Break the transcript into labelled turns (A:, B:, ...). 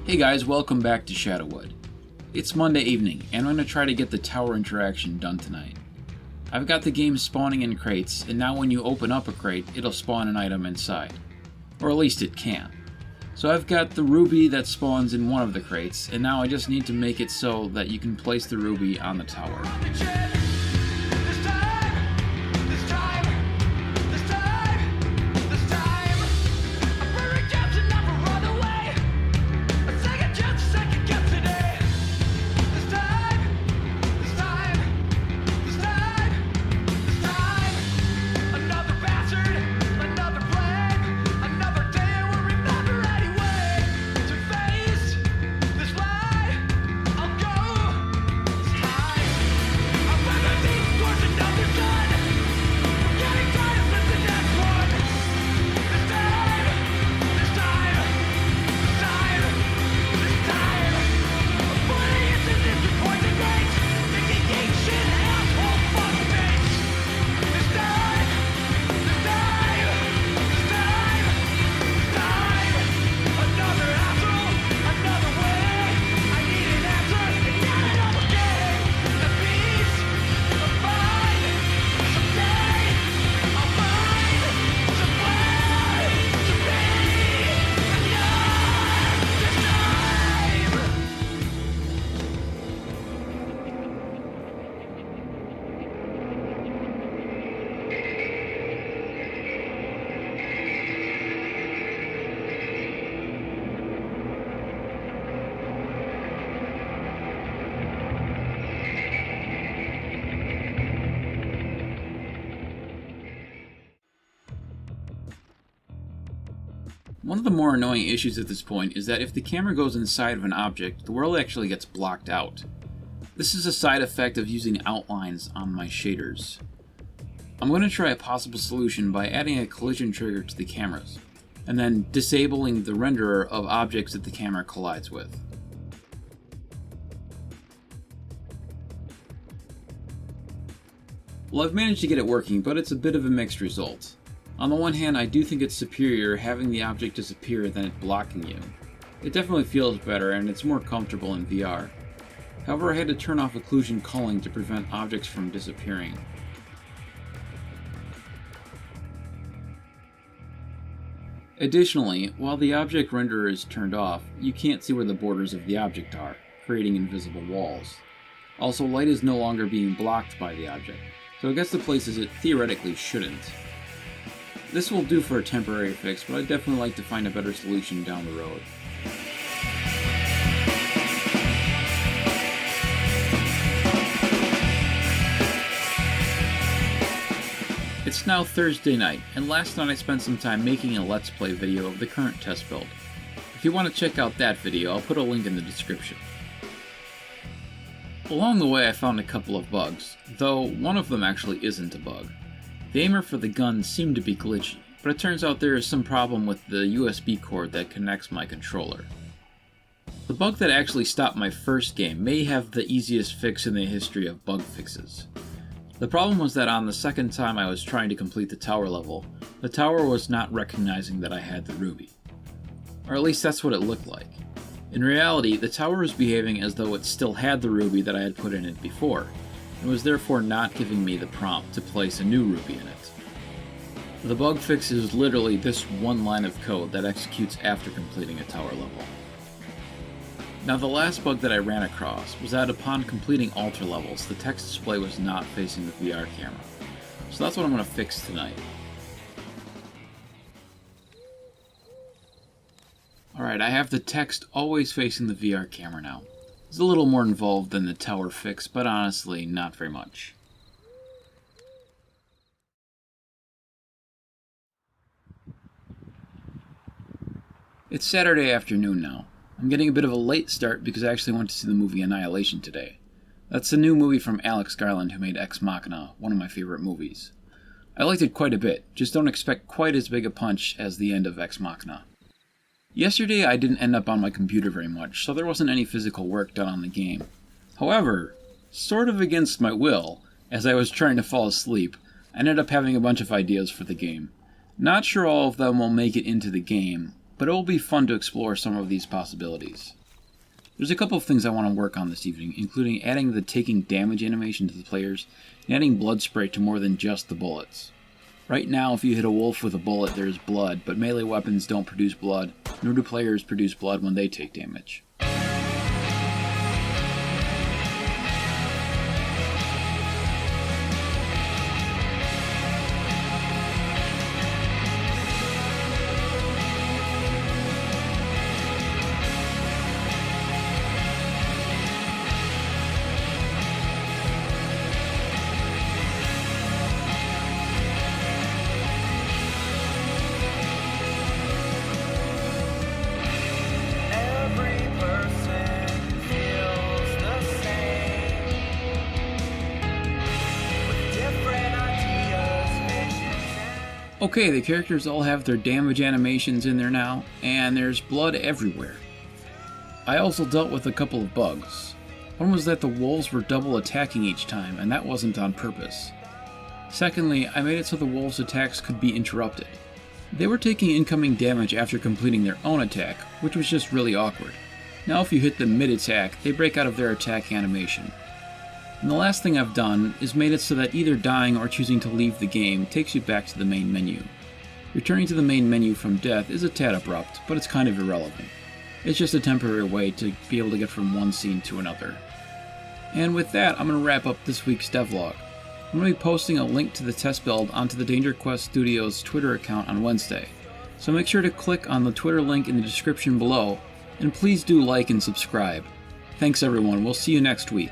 A: Hey guys, welcome back to Shadowwood. It's Monday evening, and I'm going to try to get the tower interaction done tonight. I've got the game spawning in crates, and now when you open up a crate, it'll spawn an item inside. Or at least it can. So I've got the ruby that spawns in one of the crates, and now I just need to make it so that you can place the ruby on the tower. One of the more annoying issues at this point is that if the camera goes inside of an object, the world actually gets blocked out. This is a side effect of using outlines on my shaders. I'm going to try a possible solution by adding a collision trigger to the cameras, and then disabling the renderer of objects that the camera collides with. Well, I've managed to get it working, but it's a bit of a mixed result. On the one hand, I do think it's superior having the object disappear than it blocking you. It definitely feels better and it's more comfortable in VR. However, I had to turn off occlusion culling to prevent objects from disappearing. Additionally, while the object renderer is turned off, you can't see where the borders of the object are, creating invisible walls. Also, light is no longer being blocked by the object, so it gets to places it theoretically shouldn't. This will do for a temporary fix, but I'd definitely like to find a better solution down the road. It's now Thursday night, and last night I spent some time making a Let's Play video of the current test build. If you want to check out that video, I'll put a link in the description. Along the way I found a couple of bugs, though one of them actually isn't a bug. The aimer for the gun seemed to be glitchy, but it turns out there is some problem with the USB cord that connects my controller. The bug that actually stopped my first game may have the easiest fix in the history of bug fixes. The problem was that on the second time I was trying to complete the tower level, the tower was not recognizing that I had the ruby. Or at least that's what it looked like. In reality, the tower was behaving as though it still had the ruby that I had put in it before, and was therefore not giving me the prompt to place a new ruby in it. The bug fix is literally this one line of code that executes after completing a tower level. Now the last bug that I ran across was that upon completing altar levels, the text display was not facing the VR camera. So that's what I'm going to fix tonight. Alright, I have the text always facing the VR camera now. It's a little more involved than the tower fix, but honestly, not very much. It's Saturday afternoon now. I'm getting a bit of a late start because I actually went to see the movie Annihilation today. That's a new movie from Alex Garland, who made Ex Machina, one of my favorite movies. I liked it quite a bit, just don't expect quite as big a punch as the end of Ex Machina. Yesterday I didn't end up on my computer very much, so there wasn't any physical work done on the game. However, sort of against my will, as I was trying to fall asleep, I ended up having a bunch of ideas for the game. Not sure all of them will make it into the game, but it will be fun to explore some of these possibilities. There's a couple of things I want to work on this evening, including adding the taking damage animation to the players, and adding blood spray to more than just the bullets. Right now, if you hit a wolf with a bullet, there's blood, but melee weapons don't produce blood, nor do players produce blood when they take damage. Okay, the characters all have their damage animations in there now, and there's blood everywhere. I also dealt with a couple of bugs. One was that the wolves were double attacking each time, and that wasn't on purpose. Secondly, I made it so the wolves' attacks could be interrupted. They were taking incoming damage after completing their own attack, which was just really awkward. Now if you hit them mid-attack, they break out of their attack animation. And the last thing I've done is made it so that either dying or choosing to leave the game takes you back to the main menu. Returning to the main menu from death is a tad abrupt, but it's kind of irrelevant. It's just a temporary way to be able to get from one scene to another. And with that, I'm going to wrap up this week's devlog. I'm going to be posting a link to the test build onto the Danger Quest Studios Twitter account on Wednesday, so make sure to click on the Twitter link in the description below, and please do like and subscribe. Thanks everyone, we'll see you next week.